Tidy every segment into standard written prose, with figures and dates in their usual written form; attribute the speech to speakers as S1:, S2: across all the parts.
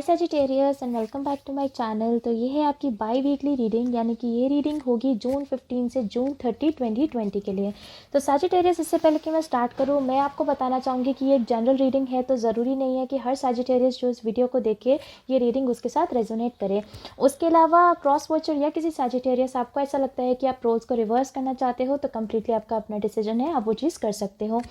S1: Hi Sagittarius and welcome back to my channel. तो ये है आपकी बाई वीकली रीडिंग, यानी कि ये रीडिंग होगी जून 15 से जून 30 2020 के लिए। तो सजिटेरियस, इससे पहले कि मैं स्टार्ट करूँ, मैं आपको बताना चाहूँगी कि ये एक जनरल रीडिंग है, तो ज़रूरी नहीं है कि हर सजिटेरियस जो इस वीडियो को देखे ये रीडिंग उसके साथ रेजोनेट करे। उसके अलावा क्रॉस वॉचर या किसी सजिटेरियस आपको ऐसा लगता है कि आप रोल्स को रिवर्स करना चाहते हो, तो कम्प्लीटली आपका अपना डिसीजन है, आप वो चीज़ कर सकते हो।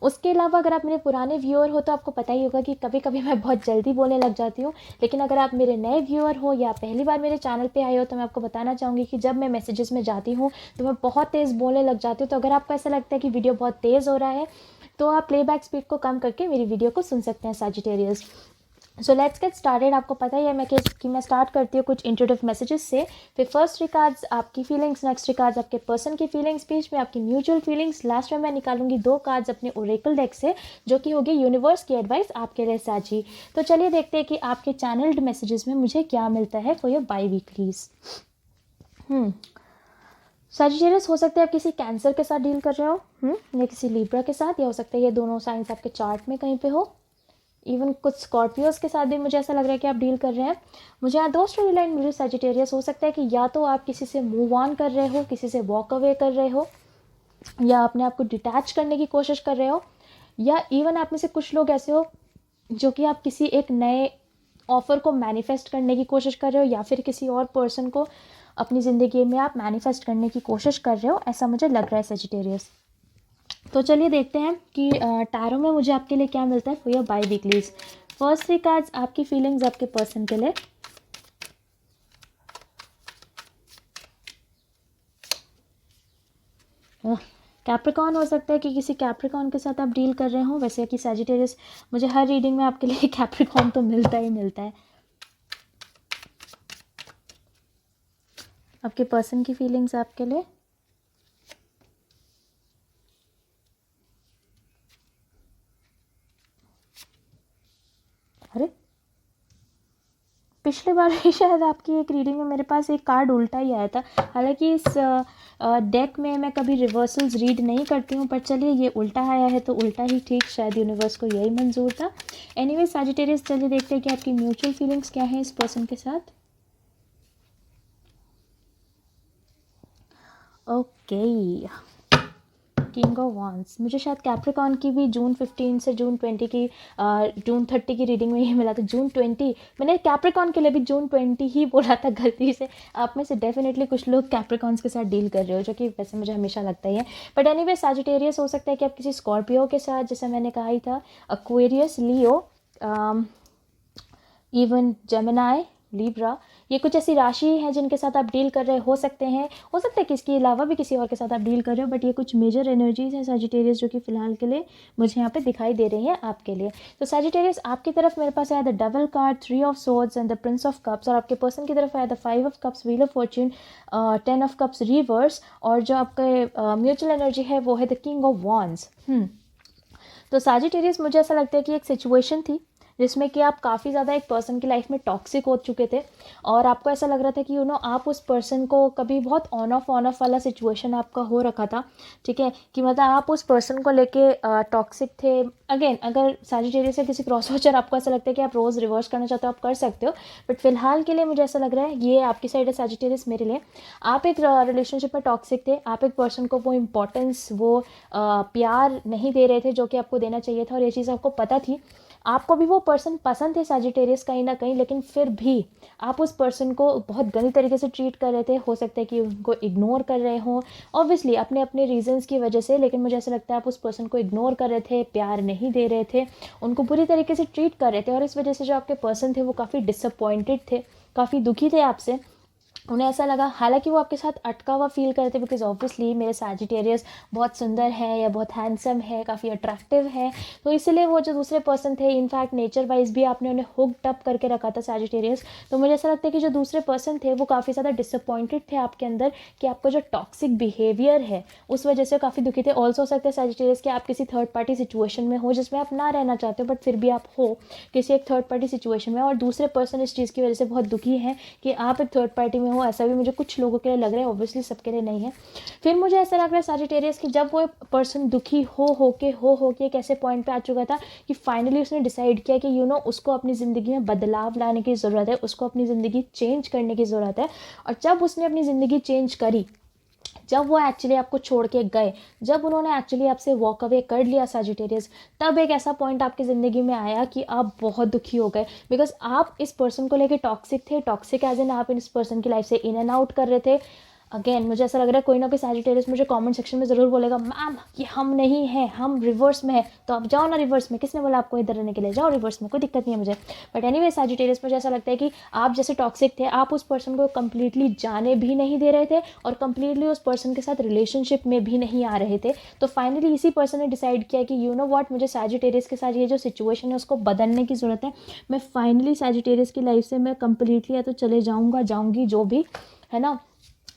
S1: उसके अलावा अगर आप मेरे पुराने व्यूअर हो तो आपको पता ही होगा कि कभी कभी मैं बहुत जल्दी बोलने लग जाती हूँ, लेकिन अगर आप मेरे नए व्यूअर हो या पहली बार मेरे चैनल पे आए हो तो मैं आपको बताना चाहूँगी कि जब मैं मैसेजेस में जाती हूँ तो मैं बहुत तेज़ बोलने लग जाती हूँ। तो अगर आपको ऐसा लगता है कि वीडियो बहुत तेज़ हो रहा है तो आप प्लेबैक स्पीड को कम करके मेरी वीडियो को सुन सकते हैं Sagittarius. So let's get started. आपको पता ही है मैं स्टार्ट करती हूँ कुछ इंट्रोडक्टिव मैसेजेस से। फिर फर्स्ट रिगार्ड्स आपकी फीलिंग्स, नेक्स्ट रिगार्ड्स आपके पर्सन की फीलिंग्स, बीच में आपकी म्यूचुअल फीलिंग्स, लास्ट में मैं निकालूंगी 2 कार्ड्स अपने ओरेकल डेक से जो कि होगी यूनिवर्स की एडवाइस आपके लिए साझी। तो चलिए देखते हैं कि आपके चैनल्ड मैसेजेस में मुझे क्या मिलता है for your by weeklies. Sagittarius, हो सकता है आप किसी कैंसर के साथ डील कर रहे हो या किसी लिब्रा के साथ, या हो सकता है ये दोनों साइंस आपके चार्ट में कहीं पे हो। इवन कुछ स्कॉर्पियोज के साथ भी मुझे ऐसा लग रहा है कि आप डील कर रहे हैं। मुझे यहाँ 2 स्टोरी लाइन मिली सजिटेरियस। हो सकता है कि या तो आप किसी से मूव ऑन कर रहे हो, किसी से वॉक अवे कर रहे हो, या अपने आप को डिटैच करने की कोशिश कर रहे हो, या इवन आप में से कुछ लोग ऐसे हो जो कि आप किसी एक नए ऑफर को मैनिफेस्ट करने की कोशिश कर रहे हो, या फिर किसी और पर्सन को अपनी ज़िंदगी में आप मैनिफेस्ट करने की कोशिश कर रहे हो, ऐसा मुझे लग रहा है सजिटेरियस। तो चलिए देखते हैं कि टैरो में मुझे आपके लिए क्या मिलता है for your by weeklies. First 3 cards आपकी फीलिंग्स आपके पर्सन के लिए। कैप्रिकॉन, हो सकता है कि किसी कैप्रिकॉन के साथ आप डील कर रहे हो। वैसे कि सजिटेरियस, मुझे हर रीडिंग में आपके लिए कैप्रिकॉन तो मिलता ही मिलता है। आपके पर्सन की फीलिंग्स आपके लिए। अरे, पिछले बार ही शायद आपकी एक रीडिंग में मेरे पास एक कार्ड उल्टा ही आया था। हालांकि इस डेक में मैं कभी रिवर्सल्स रीड नहीं करती हूँ, पर चलिए ये उल्टा आया है तो उल्टा ही ठीक, शायद यूनिवर्स को यही मंजूर था। एनीवे सजिटेरियस, चलिए देखते हैं कि आपकी म्यूचुअल फीलिंग्स क्या है इस पर्सन के साथ। Okay, king of wands. मुझे शायद कैप्रिकॉन की भी जून 15 से जून 20 की जून 30 की रीडिंग में ही मिला था। जून 20, मैंने कैप्रिकॉन के लिए भी जून 20 ही बोला था गलती से। आप में से डेफिनेटली कुछ लोग कैप्रिकॉन्स के साथ डील कर रहे हो, जो कि वैसे मुझे हमेशा लगता ही है। बट एनीवे सजिटेरियस, हो सकता है कि आप किसी स्कॉर्पियो के साथ, जैसे मैंने कहा ही था, एक्वेरियस, लियो, इवन जेमिनाई, लिब्रा, ये कुछ ऐसी राशि है जिनके साथ आप डील कर रहे हो सकते हैं। हो सकता है कि इसके अलावा भी किसी और के साथ आप डील कर रहे हो, बट ये कुछ मेजर एनर्जीज हैं सजिटेरियस जो कि फिलहाल के लिए मुझे यहाँ पे दिखाई दे रही हैं आपके लिए। तो सजिटेरियस, आपकी तरफ मेरे पास आया the double card, 3 of swords and the Prince of cups, और आपके पर्सन की तरफ आया the 5 of cups, wheel of Fortune, 10 of cups reverse, और जो आपके म्यूचुअल एनर्जी है वो है द किंग ऑफ वॉन्ड्स। तो सजिटेरियस, मुझे ऐसा लगता है कि एक सिचुएशन थी जिसमें कि आप काफ़ी ज़्यादा एक पर्सन की लाइफ में टॉक्सिक हो चुके थे, और आपको ऐसा लग रहा था कि आप उस पर्सन को कभी बहुत ऑन ऑफ वाला सिचुएशन आपका हो रखा था। ठीक है, कि मतलब आप उस पर्सन को लेके टॉक्सिक थे। अगेन, अगर सजिटेरियस से किसी क्रॉस वॉचर आपको ऐसा लगता है कि आप रोज़ रिवर्स करना चाहते हो, आप कर सकते हो, बट फिलहाल के लिए मुझे ऐसा लग रहा है ये आपकी साइड है सजिटेरियस मेरे लिए। आप एक रिलेशनशिप में टॉक्सिक थे, आप एक पर्सन को वो इम्पोर्टेंस, वो प्यार नहीं दे रहे थे जो कि आपको देना चाहिए था, और ये चीज़ आपको पता थी। आपको भी वो पर्सन पसंद थे सजिटेरियस कहीं ना कहीं, लेकिन फिर भी आप उस पर्सन को बहुत गंदी तरीके से ट्रीट कर रहे थे। हो सकता है कि उनको इग्नोर कर रहे हों, ऑब्वियसली अपने अपने रीजंस की वजह से, लेकिन मुझे ऐसा लगता है आप उस पर्सन को इग्नोर कर रहे थे, प्यार नहीं दे रहे थे, उनको बुरी तरीके से ट्रीट कर रहे थे, और इस वजह से जो आपके पर्सन थे वो काफ़ी डिसअपॉइंटेड थे, काफ़ी दुखी थे आपसे। उन्हें ऐसा लगा, हालांकि वो आपके साथ अटका हुआ फील करते थे, बिकॉज ऑब्वियसली मेरे सजिटेरियस बहुत सुंदर है या बहुत हैंडसम है, काफ़ी अट्रैक्टिव है, तो इसलिए वो जो दूसरे पर्सन थे, इनफैक्ट नेचर वाइज भी आपने उन्हें हुक्ड अप करके रखा था सजिटेरियस। तो मुझे ऐसा लगता है कि जो दूसरे पर्सन थे वो काफ़ी ज़्यादा डिसअपॉइंटेड थे आपके अंदर, कि आपका जो टॉक्सिक बिहेवियर है उस वजह से काफ़ी दुखी थे। ऑल्सो हो सकता है सजिटेरियस कि आप किसी थर्ड पार्टी सिचुएशन में हो जिसमें आप ना रहना चाहते हो, बट फिर भी आप हो किसी एक थर्ड पार्टी सिचुएशन में, और दूसरे पर्सन इस चीज़ की वजह से बहुत दुखी है कि आप एक थर्ड पार्टी में हो हो, ऐसा भी मुझे कुछ लोगों के लिए लग रहा है, ऑब्वियसली सबके लिए नहीं है। फिर मुझे ऐसा लग रहा है सजिटेरियस कि जब वो पर्सन दुखी हो के एक ऐसे पॉइंट पे आ चुका था कि फाइनली उसने डिसाइड किया कि उसको अपनी ज़िंदगी में बदलाव लाने की ज़रूरत है, उसको अपनी ज़िंदगी चेंज करने की ज़रूरत है। और जब उसने अपनी ज़िंदगी चेंज करी, जब वो एक्चुअली आपको छोड़ के गए, जब उन्होंने एक्चुअली आपसे वॉक अवे कर लिया सजिटेरियस, तब एक ऐसा पॉइंट आपकी ज़िंदगी में आया कि आप बहुत दुखी हो गए, बिकॉज आप इस पर्सन को लेके टॉक्सिक थे। टॉक्सिक एज इन आप इस पर्सन की लाइफ से इन एंड आउट कर रहे थे। अगेन मुझे ऐसा लग रहा है कोई ना कोई सजिटेरियस मुझे कमेंट सेक्शन में ज़रूर बोलेगा, मैम कि हम नहीं हैं, हम रिवर्स में है, तो आप जाओ ना रिवर्स में, किसने बोला आपको इधर रहने के लिए, जाओ रिवर्स में, कोई दिक्कत नहीं है मुझे। बट एनीवे सजिटेरियस मुझे ऐसा लगता है कि आप जैसे टॉक्सिक थे, आप उस पर्सन को कंप्लीटली जाने भी नहीं दे रहे थे और कंप्लीटली उस पर्सन के साथ रिलेशनशिप में भी नहीं आ रहे थे। तो फाइनली इसी पर्सन ने डिसाइड किया कि यू नो व्हाट, मुझे सजिटेरियस के साथ ये जो सिचुएशन है उसको बदलने की ज़रूरत है। मैं फाइनली सजिटेरियस की लाइफ से मैं कंप्लीटली या तो चले जाऊँगी जो भी है ना।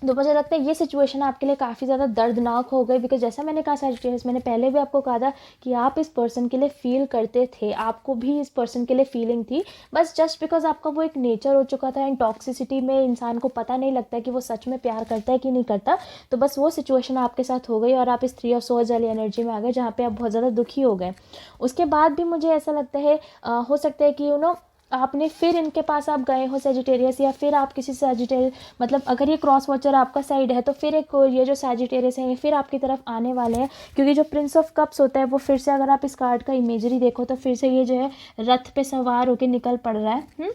S1: तो मुझे लगता है ये सिचुएशन आपके लिए काफ़ी ज़्यादा दर्दनाक हो गई, बिकॉज जैसा मैंने कहा सजिटेरियस, मैंने पहले भी आपको कहा था कि आप इस पर्सन के लिए फील करते थे, आपको भी इस पर्सन के लिए फीलिंग थी, बस जस्ट बिकॉज आपका वो एक नेचर हो चुका था। एंड टॉक्सिसिटी में इंसान को पता नहीं लगता कि वो सच में प्यार करता है कि नहीं करता। तो बस वो सिचुएशन आपके साथ हो गई और आप इस 3 ऑफ सोर्ड्स वाली एनर्जी में आ गए, जहाँ पे आप बहुत ज़्यादा दुखी हो गए। उसके बाद भी मुझे ऐसा लगता है हो सकता है कि आपने फिर इनके पास आप गए हो सजिटेरियस, या फिर आप किसी सजिटेरियस, मतलब अगर ये क्रॉस वॉचर आपका साइड है तो फिर एक ये जो सजिटेरियस है ये फिर आपकी तरफ आने वाले हैं, क्योंकि जो प्रिंस ऑफ कप्स होता है वो फिर से, अगर आप इस कार्ड का इमेजरी देखो तो फिर से ये जो है रथ पे सवार होकर निकल पड़ रहा है।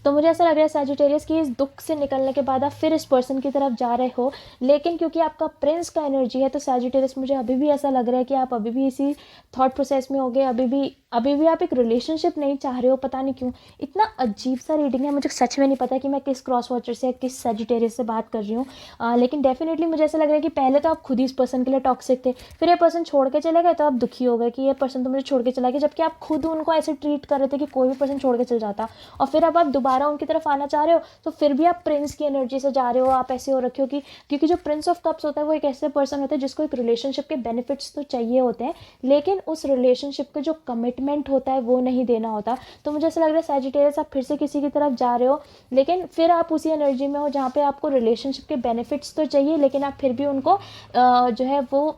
S1: तो मुझे ऐसा लग रहा है सजिटेरियस की इस दुख से निकलने के बाद आप फिर इस पर्सन की तरफ जा रहे हो, लेकिन क्योंकि आपका प्रिंस का एनर्जी है तो सजिटेरियस मुझे अभी भी ऐसा लग रहा है कि आप अभी भी इसी थॉट प्रोसेस में होगे, अभी भी आप एक रिलेशनशिप नहीं चाह रहे हो। पता नहीं क्यों इतना अजीब सा रीडिंग है, मुझे सच में नहीं पता कि मैं किस क्रॉस वॉचर से किस सजिटेरियस से बात कर रही हूँ। लेकिन डेफिनेटली मुझे ऐसा लग रहा है कि पहले तो आप खुद ही इस पर्सन के लिए टॉक्सिक थे, फिर ये पर्सन छोड़ के चले गए तो आप दुखी हो गए कि ये पर्सन तो मुझे छोड़ के चला गया, जबकि आप खुद उनको ऐसे ट्रीट कर रहे थे कि कोई भी पर्सन छोड़ के चल जाता। और फिर अब आप दोबारा उनकी तरफ आना चाह रहे हो तो फिर भी आप प्रिंस की एनर्जी से जा रहे हो, आप ऐसे हो रखे हो कि, क्योंकि जो प्रिंस ऑफ कप्स होता है वो एक ऐसे पर्सन होता है जिसको एक रिलेशनशिप के बेनिफिट्स तो चाहिए होते हैं, लेकिन उस रिलेशनशिप का जो कमिटमेंट होता है वो नहीं देना होता। तो मुझे ऐसा लग रहा है सजिटेरियस आप फिर से किसी की तरफ जा रहे हो, लेकिन फिर आप उसी एनर्जी में हो जहाँ पे आपको रिलेशनशिप के बेनिफिट्स तो चाहिए, लेकिन आप फिर भी उनको जो है वो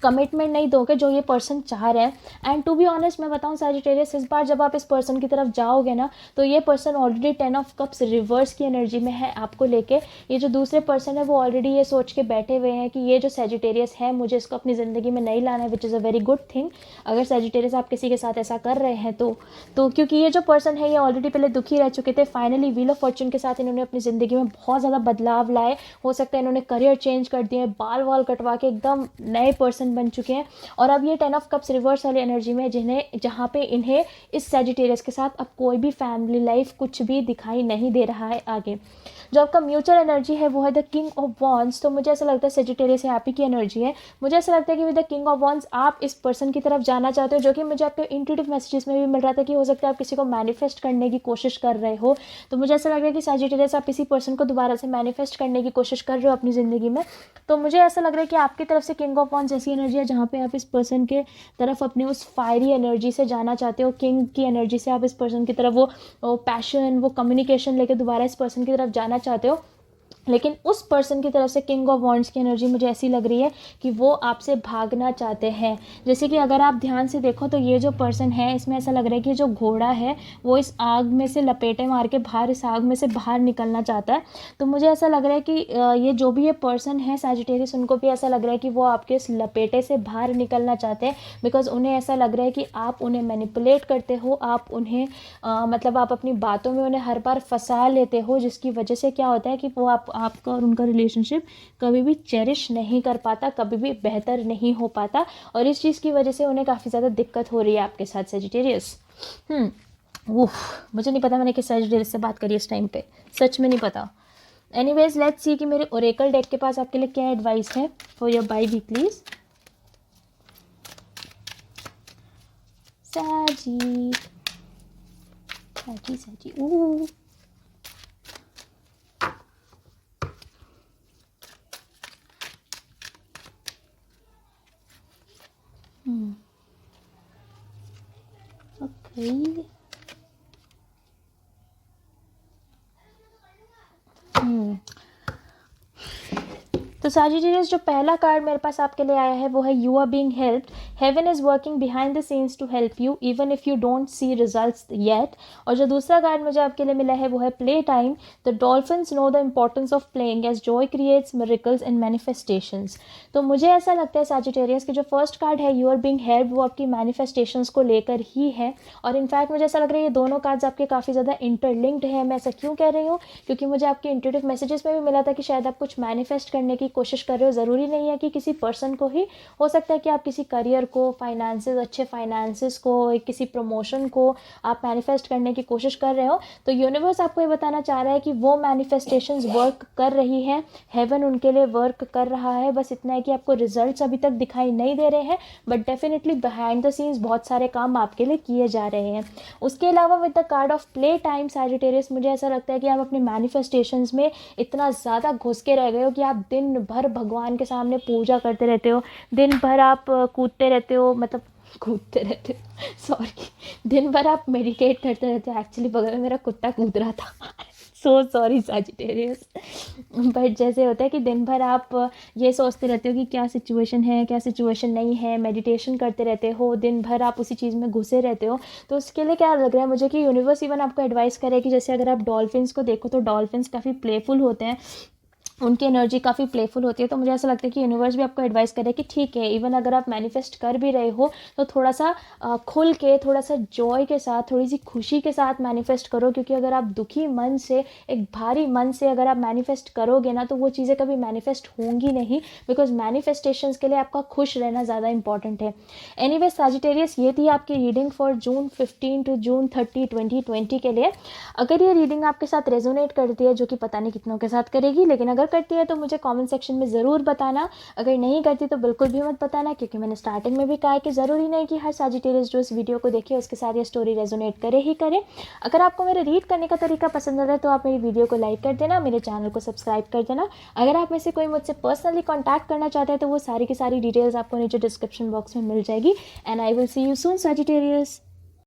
S1: कमिटमेंट नहीं दोगे जो ये पर्सन चाह रहे हैं। एंड टू बी ऑनेस्ट मैं बताऊं सजिटेरियस, इस बार जब आप इस पर्सन की तरफ जाओगे ना तो ये person already 10 of cups reverse की एनर्जी में है आपको लेके। ये जो दूसरे पर्सन है वो ऑलरेडी ये सोच के बैठे हुए हैं कि ये जो सजिटेरियस है मुझे इसको अपनी ज़िंदगी में नहीं लाना है, which is a very good thing. अगर सजिटेरियस आप किसी के साथ ऐसा कर रहे हैं तो क्योंकि ये जो पर्सन है ये ऑलरेडी पहले दुखी रह चुके थे, फाइनली व्हील ऑफ फॉर्चून के साथ इन्होंने अपनी ज़िंदगी में बहुत ज़्यादा बदलाव लाए। हो सकता है इन्होंने करियर चेंज कर दिए, बाल वाल कटवा के एकदम नए पर्सन बन चुके हैं। और अब ये 10 ऑफ कप्स रिवर्स वाली एनर्जी में जहाँ पे इन्हें इस सजिटेरियस के साथ अब कोई भी फैमिली लाइफ कुछ भी दिखाई नहीं दे रहा है आगे। जो आपका म्यूचुअल एनर्जी है वो है द किंग ऑफ वॉन्ड्स। तो मुझे ऐसा लगता है सजिटेरियस हैप्पी की एनर्जी है। मुझे ऐसा लगता है कि with the king of wands आप इस पर्सन की तरफ जाना चाहते हो, जो कि मुझे आपके इंट्यूटिव मैसेजेस में भी मिल रहा था कि हो सकता है आप किसी को मैनिफेस्ट करने की कोशिश कर रहे हो। तो मुझे ऐसा लग रहा है कि सजिटेरियस आप इसी पर्सन को दोबारा से मैनिफेस्ट करने की कोशिश कर रहे हो अपनी ज़िंदगी में। तो मुझे ऐसा लग रहा है कि आपकी तरफ से किंग ऑफ वॉन्ड्स ऐसी एनर्जी है जहाँ पे आप इस पर्सन के तरफ अपने उस फायरी एनर्जी से जाना चाहते हो, किंग की एनर्जी से आप इस पर्सन की तरफ वो पैशन, वो कम्युनिकेशन लेके दोबारा इस पर्सन की तरफ जाना चाहते हो। लेकिन उस पर्सन की तरफ से किंग ऑफ वॉन्ड्स की एनर्जी मुझे ऐसी लग रही है कि वो आपसे भागना चाहते हैं। जैसे कि अगर आप ध्यान से देखो तो ये जो पर्सन है इसमें ऐसा लग रहा है कि जो घोड़ा है वो इस आग में से लपेटे मार के बाहर, इस आग में से बाहर निकलना चाहता है। तो मुझे ऐसा लग रहा है कि ये जो भी ये पर्सन है सजिटेरियस, उनको भी ऐसा लग रहा है कि वो आपके इस लपेटे से बाहर निकलना चाहते हैं, बिकॉज उन्हें ऐसा लग रहा है कि आप उन्हें मैनिपुलेट करते हो, आप उन्हें मतलब आप अपनी बातों में उन्हें हर बार फंसा लेते हो, जिसकी वजह से क्या होता है कि वो आपका और उनका रिलेशनशिप कभी भी चेरिश नहीं कर पाता, कभी भी बेहतर नहीं हो पाता। और इस चीज़ की वजह से उन्हें काफ़ी ज़्यादा दिक्कत हो रही है आपके साथ सजिटेरियस। मुझे नहीं पता मैंने किस सजिटेरियस से बात करी इस टाइम पे, सच में नहीं पता। एनीवेज लेट्स सी कि मेरे ओरेकल डेक के पास आपके लिए क्या एडवाइस है फॉर योर बाई वीकलीज। साजी साजी साजी ओके। तो सजिटेरियस जो पहला कार्ड मेरे पास आपके लिए आया है वो है you are being helped, heaven is working behind the scenes to help you even if you don't see results yet. और जो दूसरा कार्ड मुझे आपके लिए मिला है वो है play time, the dolphins know the importance of playing as joy creates miracles and manifestations. तो मुझे ऐसा लगता है सजिटेरियस के जो फर्स्ट कार्ड है यू आर बीइंग हेल्प्ड वो आपकी मैनिफेस्टेशंस को लेकर ही है। और इनफैक्ट मुझे ऐसा लग रहा है ये दोनों कार्ड्स आपके काफ़ी ज़्यादा इंटरलिंक्ड है। मैं ऐसा क्यों कह रही हूँ, क्योंकि मुझे आपके इंट्यूटिव मैसेजेस में भी मिला था कि शायद आप कुछ मैनिफेस्ट करने की कोशिश कर रहे हो। ज़रूरी नहीं है कि किसी पर्सन को ही, हो सकता है कि आप किसी करियर को, फाइनेंसेस, अच्छे फाइनेंसेस को, किसी प्रमोशन को आप मैनिफेस्ट करने की कोशिश कर रहे हो। तो यूनिवर्स आपको ये बताना चाह रहा है कि वो मैनिफेस्टेशंस वर्क कर रही हैं, हेवन उनके लिए वर्क कर रहा है। बस इतना है कि आपको रिजल्ट्स अभी तक दिखाई नहीं दे रहे हैं, but definitely behind the scenes बहुत सारे काम आपके लिए किए जा रहे हैं। उसके अलावा with the card of play time Sagittarius, मुझे ऐसा लगता है कि आप अपने मैनिफेस्टेशंस में इतना ज़्यादा घुस के रह गए हो कि आप दिन भर भगवान के सामने पूजा करते रहते हो, दिन भर आप कूदते रहते हो, मतलब कूदते रहते हो सॉरी, दिन भर आप मेडिटेट करते रहते हो। एक्चुअली बगल में मेरा कुत्ता कूद रहा था सो सॉरी सजिटेरियस। बट जैसे होता है कि दिन भर आप ये सोचते रहते हो कि क्या सिचुएशन है, क्या सिचुएशन नहीं है, मेडिटेशन करते रहते हो, दिन भर आप उसी चीज़ में घुसे रहते हो। तो उसके लिए क्या लग रहा है मुझे कि यूनिवर्स इवन आपको एडवाइस करे कि जैसे अगर आप डॉल्फिन्स को देखो तो डॉल्फिन्स काफ़ी प्लेफुल होते हैं, उनकी एनर्जी काफ़ी प्लेफुल होती है। तो मुझे ऐसा लगता है कि यूनिवर्स भी आपको एडवाइस करे कि ठीक है, इवन अगर आप मैनिफेस्ट कर भी रहे हो तो थोड़ा सा खुल के, थोड़ा सा जॉय के साथ, थोड़ी सी खुशी के साथ मैनिफेस्ट करो। क्योंकि अगर आप दुखी मन से, एक भारी मन से अगर आप मैनिफेस्ट करोगे ना, तो वो चीज़ें कभी मैनिफेस्ट होंगी नहीं, बिकॉज मैनिफेस्टेशंस के लिए आपका खुश रहना ज़्यादा इंपॉर्टेंट है। एनीवे सजिटेरियस, ये थी आपकी reading for June 15 to June 30, 2020 के लिए। अगर ये रीडिंग आपके साथ रेजोनेट करती है, जो कि पता नहीं कितनों के साथ करेगी, लेकिन अगर करती है तो मुझे कमेंट सेक्शन में ज़रूर बताना। अगर नहीं करती तो बिल्कुल भी मत बताना, क्योंकि मैंने स्टार्टिंग में भी कहा है कि ज़रूरी नहीं कि हर सजिटेरियस जो इस वीडियो को देखे उसके साथ ये स्टोरी रेजोनेट करे ही करे। अगर आपको मेरे रीड करने का तरीका पसंद आ रहा है तो आप मेरी वीडियो को लाइक कर देना, मेरे चैनल को सब्सक्राइब कर देना। अगर आप में से कोई मुझसे पर्सनली कॉन्टैक्ट करना चाहते हैं तो वो सारी की सारी डिटेल्स आपको नीचे डिस्क्रिप्शन बॉक्स में मिल जाएगी। And I will see you soon Sagittarius.